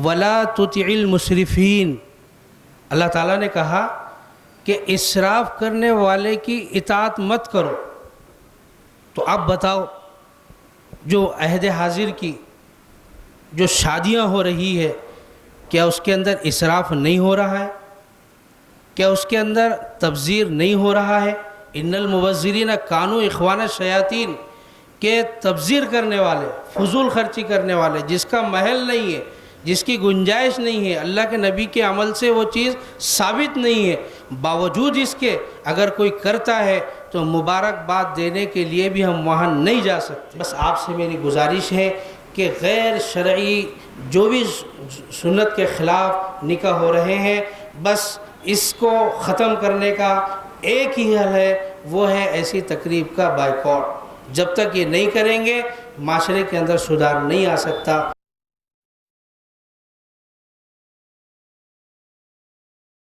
وَلَا تُطِعِ الْمُسْرِفِينَ، اللہ تعالیٰ نے کہا کہ اسراف کرنے والے کی اطاعت مت کرو۔ تو اب بتاؤ، جو عہد حاضر کی جو شادیاں ہو رہی ہے، کیا اس کے اندر اسراف نہیں ہو رہا ہے؟ کیا اس کے اندر تبذیر نہیں ہو رہا ہے؟ ان المبذرین کانوا اخوان الشیاطین، کہ تبذیر کرنے والے، فضول خرچی کرنے والے، جس کا محل نہیں ہے، جس کی گنجائش نہیں ہے، اللہ کے نبی کے عمل سے وہ چیز ثابت نہیں ہے، باوجود اس کے اگر کوئی کرتا ہے تو مبارکباد دینے کے لیے بھی ہم وہاں نہیں جا سکتے۔ بس آپ سے میری گزارش ہے کہ غیر شرعی جو بھی سنت کے خلاف نکاح ہو رہے ہیں، بس اس کو ختم کرنے کا ایک ہی حل ہے، وہ ہے ایسی تقریب کا بائیکاٹ۔ جب تک یہ نہیں کریں گے معاشرے کے اندر سدھار نہیں آ سکتا۔